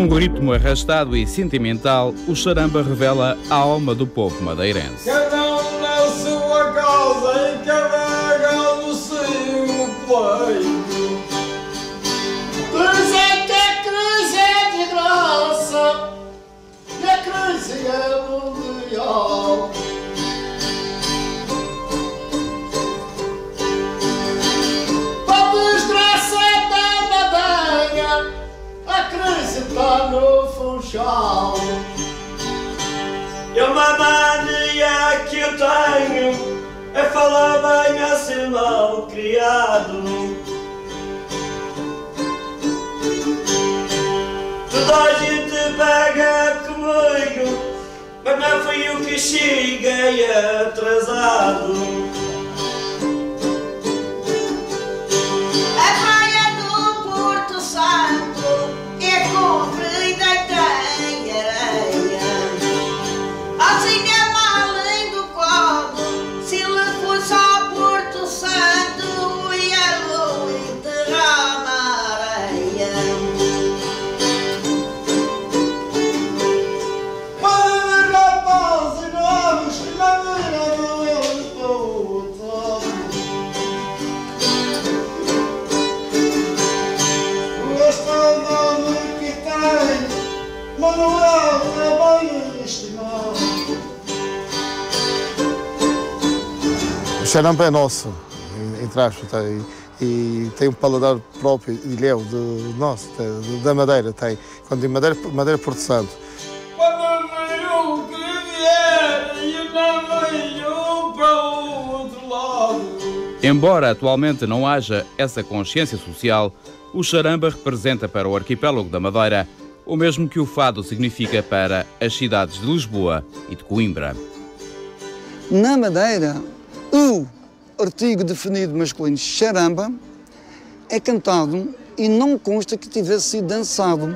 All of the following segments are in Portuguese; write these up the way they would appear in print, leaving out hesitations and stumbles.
Num ritmo arrastado e sentimental, o charamba revela a alma do povo madeirense. Cada um na sua casa e carrega no seu peito. Dizem que a cruz é de graça e a cruz é mundial. Para a desgraça da Madeira, a cruz está no funchal. E uma mania que eu tenho é falar bem a ser mal criado. Toda a gente pega comigo, mas não fui eu que cheguei atrasado. A praia do Porto Santo é comprida e tem areia. Assim é além do quadro, se lhe fosse ao Porto Santo ia lo enterrar na areia. Para rapaz e novos que não viram eles todos. Este é o nome que tem, Manuel é bem estimado. O charamba é nosso, entre aspas, e tem um paladar próprio, ilhéu, nosso, da Madeira, tem. Quando digo Madeira Porto Santo. Quando veio que vier e não veio para o outro lado. Embora atualmente não haja essa consciência social, o charamba representa para o arquipélago da Madeira o mesmo que o fado significa para as cidades de Lisboa e de Coimbra. Na Madeira, o artigo definido masculino charamba é cantado e não consta que tivesse sido dançado.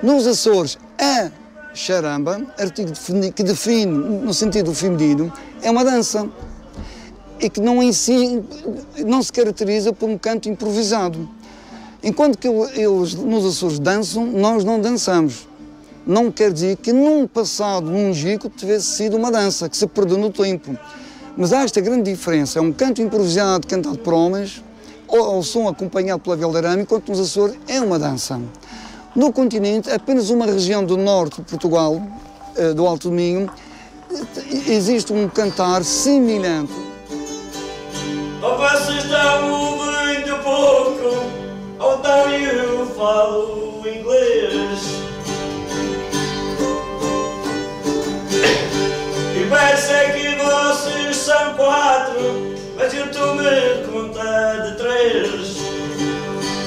Nos Açores, a charamba, artigo que define no sentido feminino, é uma dança e que não em si não se caracteriza por um canto improvisado. Enquanto que eles nos Açores dançam, nós não dançamos. Não quer dizer que num passado longínquo tivesse sido uma dança, que se perdeu no tempo. Mas há esta grande diferença, é um canto improvisado cantado por homens, ou som acompanhado pela viola de arame, enquanto nos Açores é uma dança. No continente, apenas uma região do norte de Portugal, do Alto Minho, existe um cantar semelhante. Ou vocês estão muito pouco, ou então eu falo inglês. E parece que vocês são 4, mas eu estou-me a contar de 3.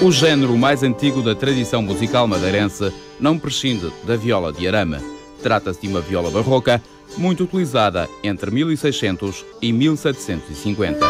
O género mais antigo da tradição musical madeirense não prescinde da viola de arame. Trata-se de uma viola barroca, muito utilizada entre 1600 e 1750.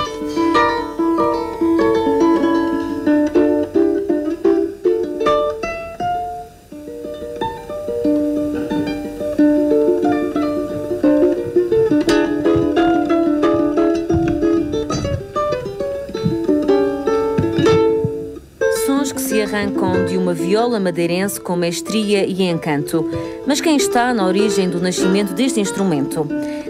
Arrancam de uma viola madeirense com mestria e encanto. Mas quem está na origem do nascimento deste instrumento?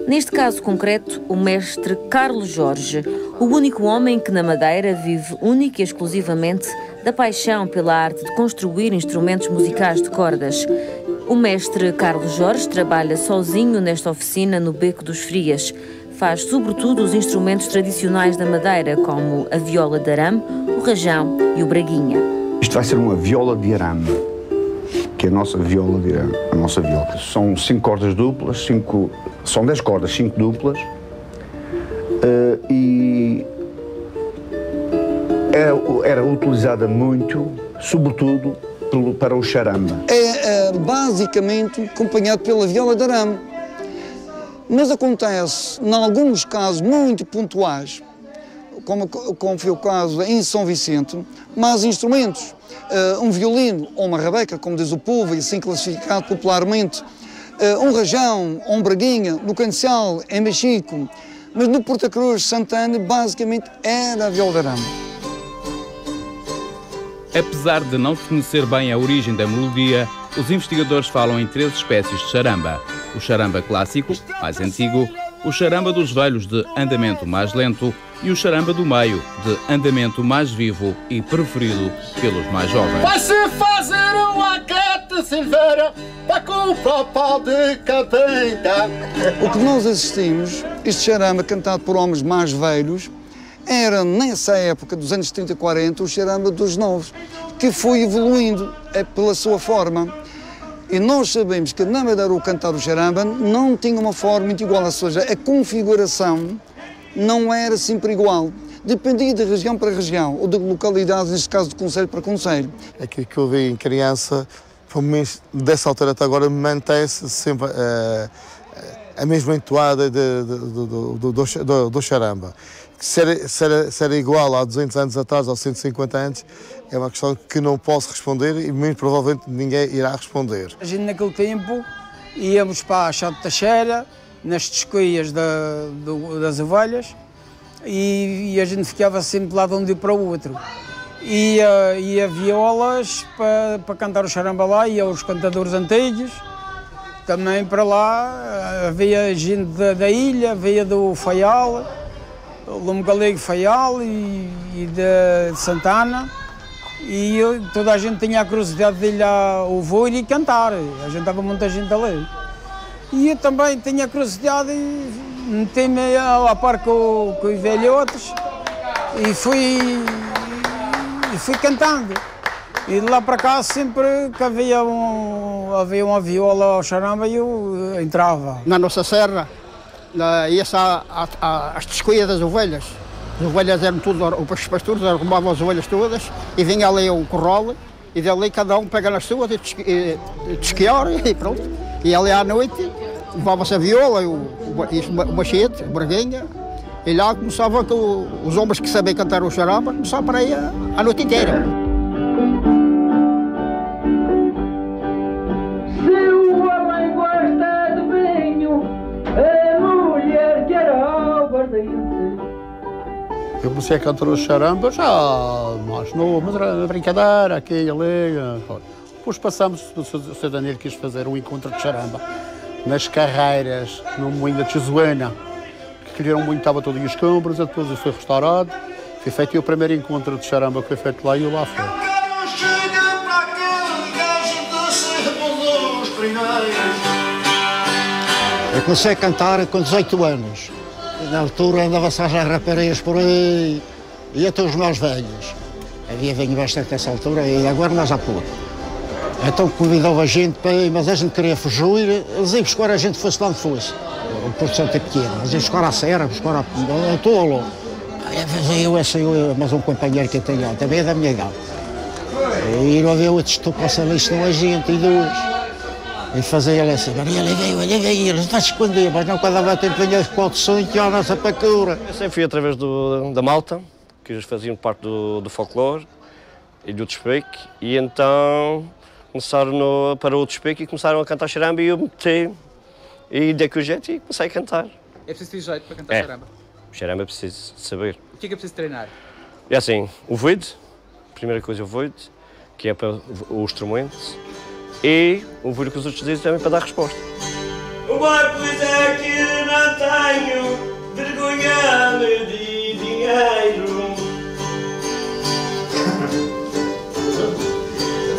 Neste caso concreto, o mestre Carlos Jorge, o único homem que na Madeira vive única e exclusivamente da paixão pela arte de construir instrumentos musicais de cordas. O mestre Carlos Jorge trabalha sozinho nesta oficina no Beco dos Frias. Faz sobretudo os instrumentos tradicionais da Madeira, como a viola de arame, o rajão e o braguinha. Isto vai ser uma viola de arame, que é a nossa viola de arame, a nossa viola. São 5 cordas duplas, são 10 cordas, 5 duplas, e era utilizada muito, sobretudo, para o charamba. É basicamente acompanhado pela viola de arame, mas acontece, em alguns casos muito pontuais, como foi o caso em São Vicente, mais instrumentos, um violino ou uma rabeca, como diz o povo, e assim classificado popularmente, um rajão ou um braguinha, no Cancial, em Mexico, mas no Porta Cruz, Santana, basicamente era a viola de arame. Apesar de não se conhecer bem a origem da melodia, os investigadores falam em 3 espécies de charamba. O charamba clássico, mais antigo, o charamba dos velhos, de andamento mais lento, e o charamba do meio, de andamento mais vivo e preferido pelos mais jovens. Vai-se fazer uma quete silveira para comprar o pau de cadeira. O que nós assistimos, este charamba cantado por homens mais velhos, era, nessa época dos anos 30 e 40, o charamba dos novos, que foi evoluindo pela sua forma. E nós sabemos que na Madeira o cantar do charamba não tinha uma forma muito igual, ou seja, a configuração não era sempre igual. Dependia de região para região, ou de localidade, neste caso de concelho para concelho. Aquilo que eu vi em criança, pelo menos dessa altura até agora, mantém-se sempre a mesma entoada do charamba. Se era igual há 200 anos atrás ou 150 anos, é uma questão que não posso responder e muito provavelmente ninguém irá responder. A gente naquele tempo íamos para a Chá de Teixeira, nas descoias das ovelhas, e a gente ficava sempre lá de um dia para o outro. Ia violas para cantar o charamba lá, ia os cantadores antigos, também para lá, havia gente da ilha, havia do Faial, Lume Galego Faial e de Santana, e toda a gente tinha a curiosidade de ir lá ouvir e cantar, a gente estava muita gente ali. E eu também tinha a curiosidade e meti-me a par com os velhotes e fui cantando. E de lá para cá, sempre que havia uma viola ao charamba, eu entrava. Na nossa serra, ia-se às descoias das ovelhas. As ovelhas eram tudo, os pastores arrumavam as ovelhas todas e vinha ali o corral e dali cada um pega nas suas e desquiar e pronto. E ali à noite levava-se a viola, o machete, o braguinha, e lá começava os homens que sabiam cantar o charamba, começavam para aí a noite inteira. Se o homem gosta de vinho, a mulher quer aguardente. Eu comecei a cantar o charamba já mais novo, mas era brincadeira, aqui e ali. Depois passamos, o Sr. Daniel quis fazer um encontro de charamba nas carreiras, no moinho da Tesuena, que colheram muito, estava todo em escombros, e depois foi restaurado. Foi feito o primeiro encontro de charamba que foi feito lá e eu lá fui. Eu comecei a cantar com 18 anos. Na altura andava-se às raparigas por aí, e até os mais velhos. Havia vinho bastante nessa altura e agora nós há pouco. Então convidava a gente para ir, mas a gente queria fugir, eles iam buscar a gente fosse lá onde fosse. O Porto Santo é pequeno, mas iam buscar a serra, buscar a tolo. Eu, mas um companheiro que eu tenho lá, também é da minha idade. E não havia outros que passam ali, senão a gente, e dois. E fazia ele assim, olha veio, ele está a esconder, mas não, quando dava tempo vinha com o som e tinha a nossa pacura. Eu sempre fui através da malta, que eles faziam parte do folclore e do despeque, e então começaram para o despeque e começaram a cantar charamba e eu meti, e dei com o jeito e comecei a cantar. É preciso ter jeito para cantar charamba? O charamba é preciso saber. O que é preciso treinar? É assim, o ouvido, primeira coisa o ouvido, que é para o instrumento, e ouvir o que os outros dizem também para dar resposta. Uma coisa que não tenho, vergonha-me de dinheiro.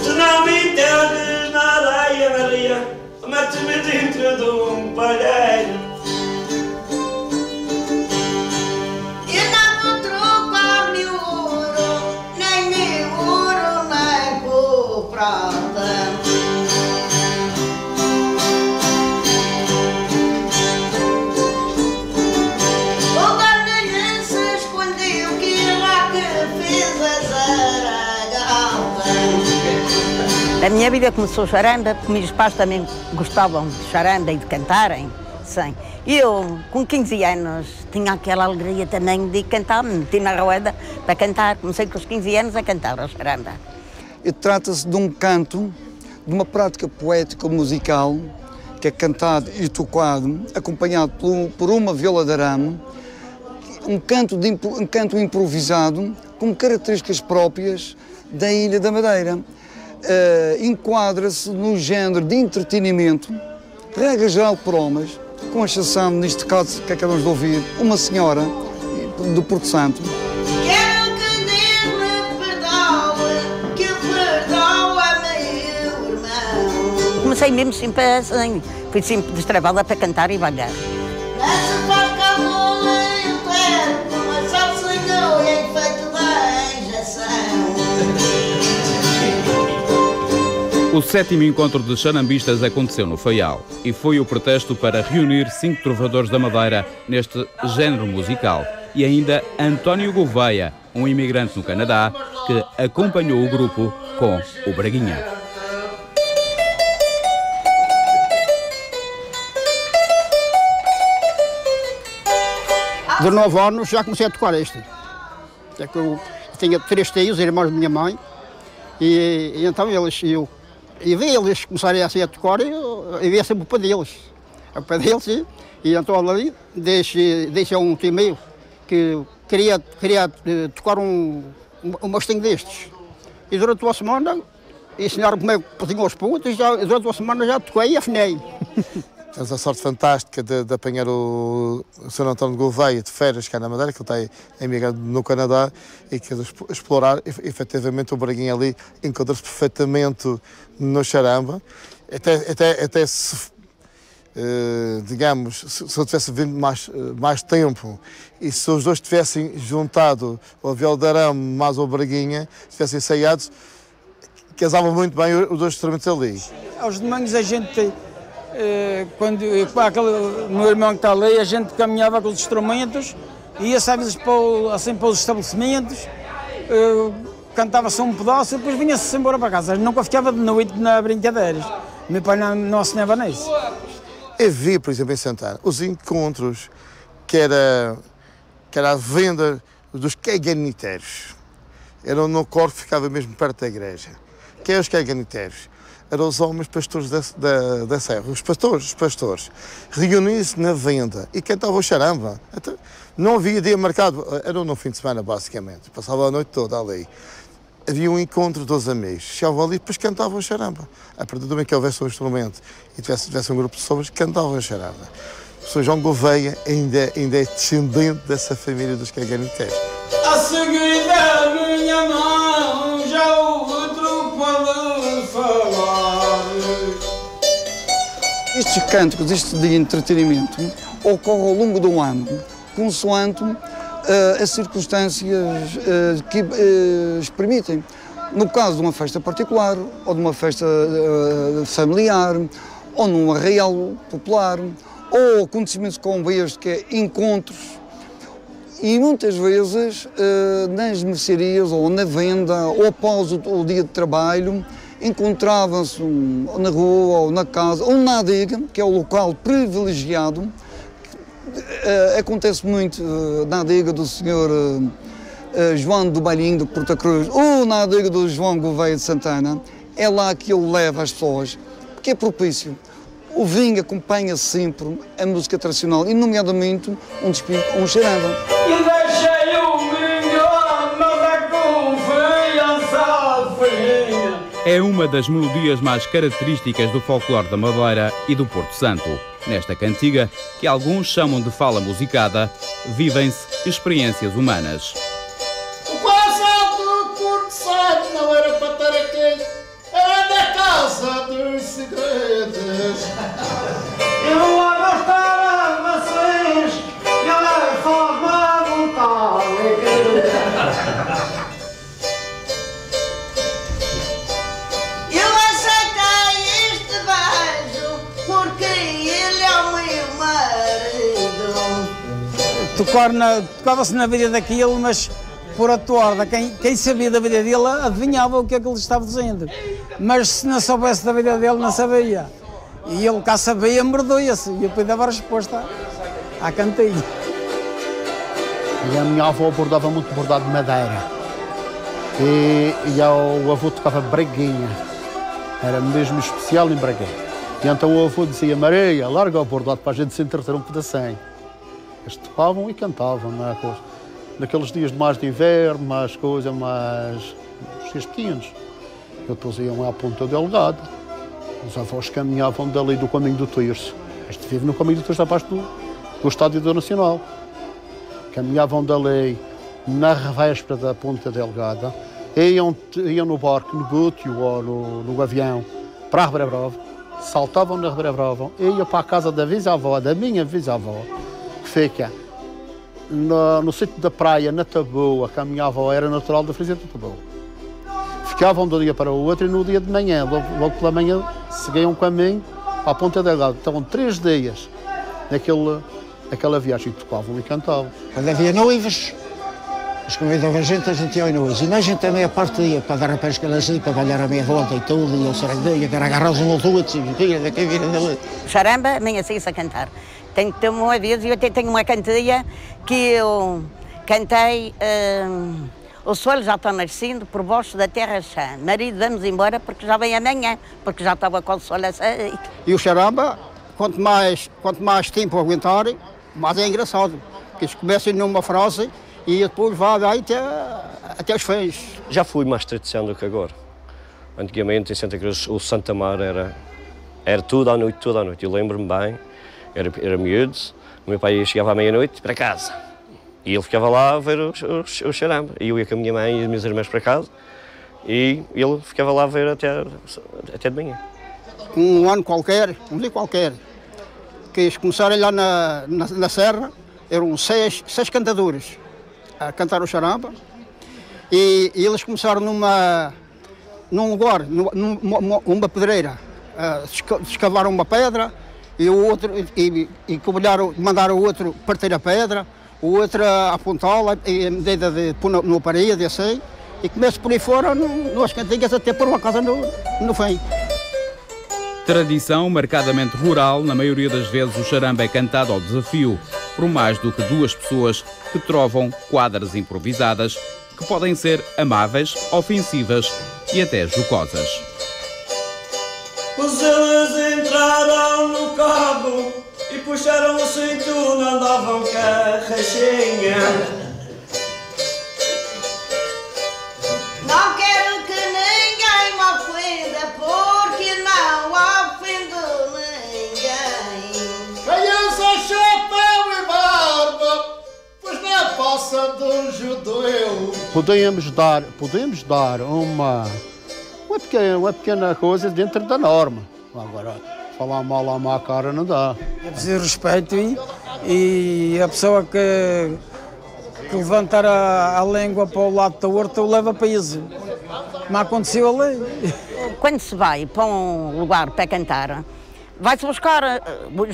Se não me entendes na areia, Maria, mete-me dentro de um palheiro. Eu não vou trocar meu ouro, nem meu ouro, nem por prata. A minha vida começou charamba, porque meus pais também gostavam de charamba e de cantarem. Sim. Eu, com 15 anos, tinha aquela alegria também de cantar, me meti na roda para cantar. Comecei com os 15 anos a cantar a charamba. E trata-se de um canto, de uma prática poética musical, que é cantado e tocado, acompanhado por uma viola de arame, um canto improvisado, com características próprias da Ilha da Madeira. enquadra-se no género de entretenimento, regra geral por homens, com exceção, neste caso, que acabamos de ouvir, uma senhora do Porto Santo. Quero que Deus me perdoe, que perdoa meu irmão. Comecei mesmo sempre assim, fui sempre destravada para cantar e bailar. Nessa faca mole o tempo, mas só o Senhor é feito da injeção. O 7º encontro de xarambistas aconteceu no Faial e foi o pretexto para reunir 5 trovadores da Madeira neste género musical. E ainda António Gouveia, um imigrante no Canadá, que acompanhou o grupo com o Braguinha. De 9 anos já comecei a tocar este. É que eu tinha 3 tios, irmãos da minha mãe, e então eu vi eles começarem assim a tocar e eu via sempre o pé deles. O pé deles, e então ali deixei um tio meu que queria tocar um mastinho destes. E durante uma semana ensinaram como é que podiam os putos, e durante uma semana já toquei e afinei. Temos a sorte fantástica de apanhar o Sr. António Gouveia de férias cá na Madeira, que ele está emigrado no Canadá, e que explorar efetivamente o Braguinha ali, encontra-se perfeitamente no charamba. Até se, digamos, se eu tivesse vindo mais tempo e se os dois tivessem juntado o viola de arame mais o Braguinha, tivessem ensaiados, casavam muito bem os dois instrumentos ali. Aos domingos a gente... quando o meu irmão que está ali, a gente caminhava com os instrumentos, ia às vezes para os estabelecimentos, cantava-se um pedaço e depois vinha-se embora para casa. Nunca ficava de noite na brincadeiras. Meu pai não assinava nisso. Eu vi, por exemplo, em Santana, os encontros que era a venda dos caganiteiros. Era no corpo que ficava mesmo perto da igreja. Que é os caganiteiros? Eram os homens pastores da serra, os pastores, reuniam-se na venda e cantavam o charamba. Então, não havia dia marcado, era no fim de semana basicamente, passava a noite toda ali. Havia um encontro dos amigos, chegavam ali e depois cantavam o charamba. A partir do momento que houvesse um instrumento e tivesse um grupo de pessoas, cantavam o charamba. O Sr. João Gouveia ainda é descendente dessa família dos caganiteiros. A seguir da minha mão já o outro pode falar. Estes cânticos, este de entretenimento, ocorrem ao longo do ano, consoante as circunstâncias que as permitem. No caso de uma festa particular, ou de uma festa familiar, ou num arraial popular, ou acontecimentos como este, que é encontros. E muitas vezes nas mercearias, ou na venda, ou após o dia de trabalho, encontravam-se na rua, ou na casa, ou na adega, que é o local privilegiado. Acontece muito na adega do Sr. João do Balinho de Porta Cruz, ou na adega do João Gouveia de Santana. É lá que ele leva as pessoas, porque é propício. O vinho acompanha sempre a música tradicional, e nomeadamente um charamba. E deixei o vinho, mas a confiança fria. É uma das melodias mais características do folclore da Madeira e do Porto Santo. Nesta cantiga, que alguns chamam de fala musicada, vivem-se experiências humanas. O passado do Porto Santo não era para estar aqui, era da casa dos segredos. Eu lá gostava de vocês, eu forma vontade. Eu aceitei este beijo porque ele é o meu marido. Tocava-se na vida daquilo, mas por atuar, quem sabia da vida dele adivinhava o que é que ele estava dizendo. Mas se não soubesse da vida dele, não sabia. E ele cá sabia, merdoia-se. E eu depois dava a resposta à cantiga. E a minha avó bordava muito bordado de madeira. E o avô tocava braguinha. Era mesmo especial em braguinha. E então o avô dizia: Maria, larga o bordado para a gente se entreter um pedacinho. Eles tocavam e cantavam, não é? Naqueles dias mais de inverno, mais coisa, mais... os dias pequenos. Eu depois iam à Ponta Delgada. Os avós caminhavam dali do Caminho do Tirso. Este vive no Caminho do Tirso, abaixo do Estádio do Nacional. Caminhavam dali na véspera da Ponta Delgada, iam no barco, no bútio ou no avião, para a Ribeira Brava, saltavam na Ribeira Brava, iam para a casa da bisavó, da minha bisavó, que fica no sítio da praia, na Taboa, caminhavam, era natural da freguesia da Taboa. Ficavam de um dia para o outro e no dia de manhã, logo pela manhã, seguiam um caminho à Ponta Delgada. Estavam 3 dias naquela viagem e tocavam e cantavam. Quando havia noivos, os convidavam a gente ia em noivos. E nós a gente também a parte ia para dar a pesca assim, para balhar a meia volta e tudo, e eu sarandeia, que era agarrar-os um ao outro, e vira daqui, vira dali. Charamba, nem assim a cantar. Tenho que ter uma vez, eu até tenho uma cantiga que eu cantei. O sol já está nascendo por baixo da terra chã. Marido, vamos embora porque já vem amanhã, porque já estava com o sol a sair. E o charamba, quanto mais tempo aguentarem, mais é engraçado. Que eles começam numa frase e depois vai até os fins. Já fui mais tradição do que agora. Antigamente em Santa Cruz o Santa Mar era tudo à noite, tudo à noite. Eu lembro-me bem, era miúdo, o meu pai chegava à meia-noite para casa. E ele ficava lá a ver o charamba. E eu ia com a minha mãe e as minhas irmãs para casa e ele ficava lá a ver até de manhã. Um ano qualquer, um dia qualquer, que eles começaram lá na serra, eram seis cantadores a cantar o charamba e eles começaram num lugar, numa pedreira, escavaram uma pedra e o outro mandaram o outro partir a pedra, o outro apontá-la e a medida de pôr no parede, assim, e começa por aí fora, nas cantigas, até por uma casa no fim. Tradição marcadamente rural, na maioria das vezes o charamba é cantado ao desafio, por mais do que 2 pessoas que trovam quadras improvisadas, que podem ser amáveis, ofensivas e até jocosas. Os eles entraram no cabo e puxaram o cinto, não andavam carrachinha. Não quero que ninguém me ofenda, porque não ofendo ninguém. Criança, chapéu e barba, pois não é passa do judeu. Podemos dar uma pequena coisa dentro da norma. Agora, falar mal à má cara não dá. É preciso respeito e a pessoa que levantar a língua para o lado da horta o leva para isso. Como aconteceu ali. Quando se vai para um lugar para cantar, vai-se buscar,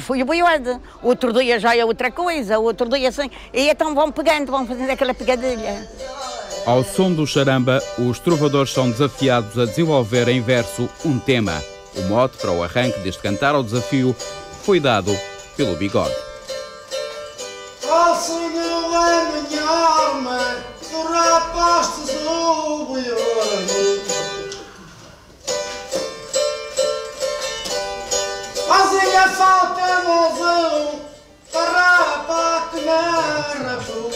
foi o boiode, outro dia já é outra coisa, outro dia assim, e então vão pegando, vão fazendo aquela pegadilha. Ao som do charamba, os trovadores são desafiados a desenvolver em verso um tema. O mote para o arranque deste cantar ao desafio foi dado pelo Bigode. Ó Senhor da minha alma, tu rapastes o boiode. Fazia falta mozão, para que não rapou.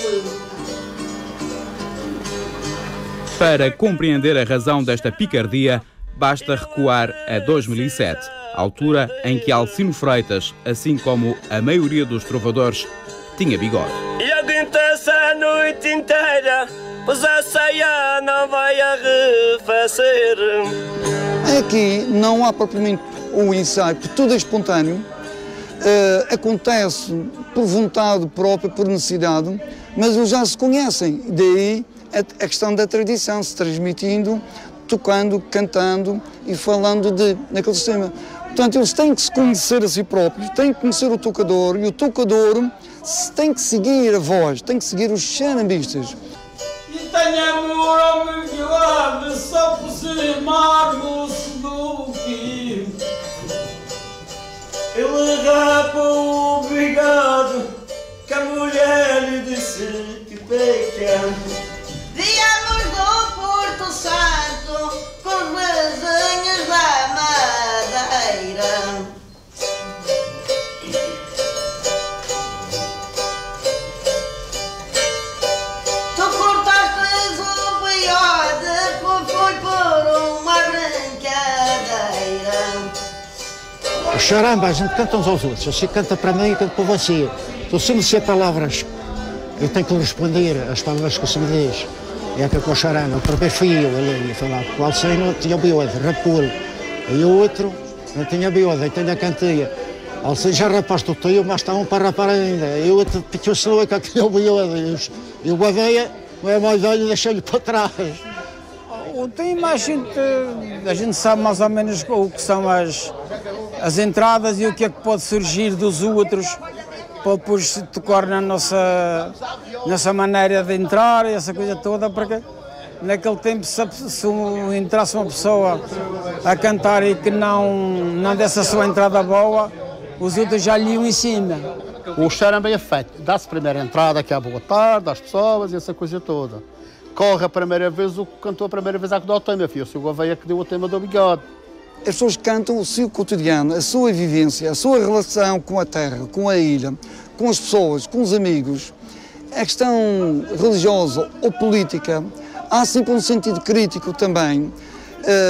Para compreender a razão desta picardia, basta recuar a 2007, altura em que Alcino Freitas, assim como a maioria dos trovadores, tinha bigode. E aguenta-se a noite inteira, pois a ceia não vai arrefecer. Aqui não há propriamente um ensaio, porque tudo é espontâneo, acontece por vontade própria, por necessidade, mas eles já se conhecem, daí a questão da tradição, se transmitindo, tocando, cantando e falando naquele sistema. Portanto, eles têm que se conhecer a si próprios, têm que conhecer o tocador e o tocador tem que seguir a voz, tem que seguir os charambistas. E tenho amor ao meu bigode, só por ser amargo-se do que ele rapa o bigode, que a mulher lhe disse que peca. Viemos do Porto Santo com os vizinhos da Madeira. Tu cortaste o bigode, foi por uma Charamba, a gente canta uns aos outros. Você canta para mim e canta para você. Então, se me disser palavras, eu tenho que responder às palavras que você me diz. É que com o charamba, outra vez fui eu ali a falar. O Alcino tinha bioda, rapou. E o outro não tinha bioda, e tinha cantia. Alcino já rapaste o teu, mas está um para rapar ainda. E o outro pediu sua que tinha bioda. E o Badeia, o é mais velho, deixei-lhe para trás. Tem mais gente, a gente sabe mais ou menos o que são as entradas e o que é que pode surgir dos outros para depois se tocar na nossa maneira de entrar, essa coisa toda, porque naquele tempo se entrasse uma pessoa a cantar e que não desse a sua entrada boa, os outros já lhe iam em cima. O charamba é feito, dá-se a primeira entrada, que é a boa tarde, às pessoas e essa coisa toda. Corre a primeira vez o que cantou a primeira vez a que dá o tema, filho. O Gouveia que deu o tema do bigode. As pessoas cantam o seu cotidiano, a sua vivência, a sua relação com a terra, com a ilha, com as pessoas, com os amigos. A questão religiosa ou política, há sempre um sentido crítico também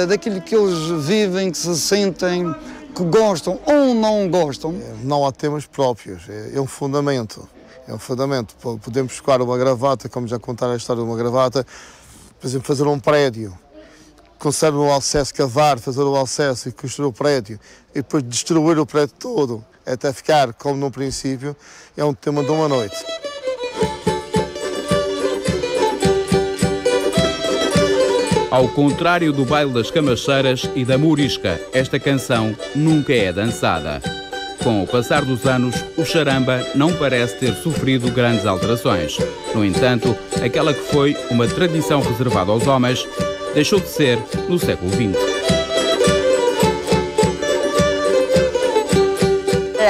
daquilo que eles vivem, que se sentem, que gostam ou não gostam. Não há temas próprios, é um fundamento. É um fundamento. Podemos buscar uma gravata, como já contaram a história de uma gravata, por exemplo, fazer um prédio, conservar o alicerce, cavar, fazer o alicerce e construir o prédio, e depois destruir o prédio todo, até ficar como no princípio, é um tema de uma noite. Ao contrário do baile das camacheiras e da morisca, esta canção nunca é dançada. Com o passar dos anos, o charamba não parece ter sofrido grandes alterações. No entanto, aquela que foi uma tradição reservada aos homens, deixou de ser no século XX.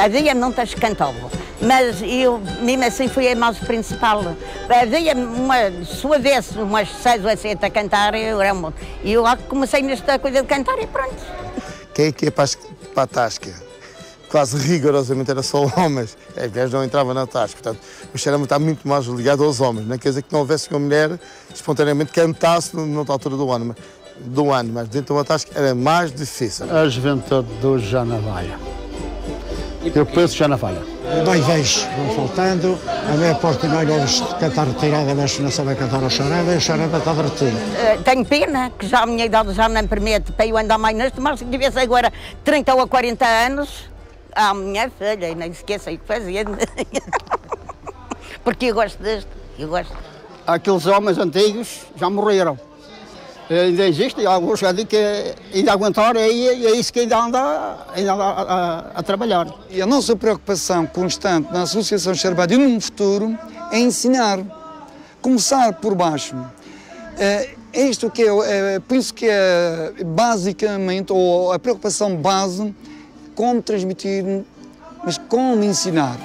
Havia muitas que cantavam, mas eu, mesmo assim, fui a mais principal. Havia umas 6 ou 7 a cantar, e eu comecei nesta coisa de cantar e pronto. Quem é que é para a tasca? Quase rigorosamente era só homens. As mulheres não entravam na tasca. Portanto, o charamba está muito mais ligado aos homens. Não quer dizer que não houvesse uma mulher espontaneamente cantasse noutra altura do ano, mas dentro de uma tasca era mais difícil. A juventude de hoje já não vai. Eu penso que já não vai. Bem, vejo, vão faltando. A minha parte não eles cantar retirada, mas não sabem cantar o charamba, e o charamba está derretido. Tenho pena que já a minha idade já não permite para eu andar mais neste, mas se tivesse agora 30 ou 40 anos. A minha filha, nem esqueça o que fazia. Porque eu gosto disto, eu gosto. Aqueles homens antigos já morreram. Ainda existem alguns que ainda aguentaram, é isso que ainda anda a trabalhar. E a nossa preocupação constante na Associação Charbado e no futuro é ensinar, começar por baixo. Isto que por isso que é basicamente, ou a preocupação base, como transmitir, mas como ensinar.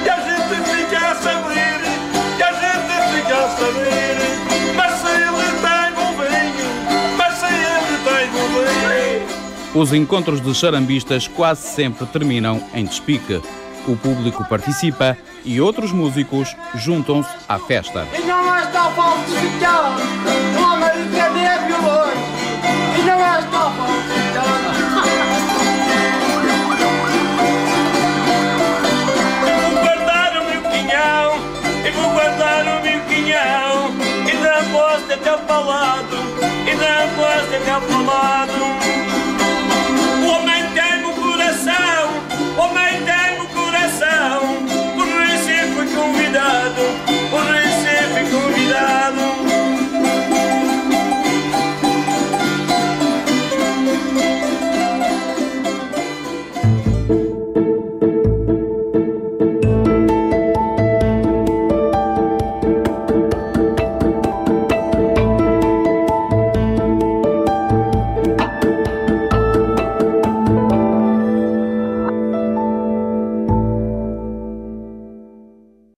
E a gente fica a saber, mas se ele tem bom vinho, mas se ele tem bom vinho. Os encontros de charambistas quase sempre terminam em despique. O público participa e outros músicos juntam-se à festa. E não está falsificado, o americano é violões, e não está falsificado. Vou guardar o meu quinhão, e vou guardar o meu quinhão, e não posso até para o lado, e não posso até para o lado.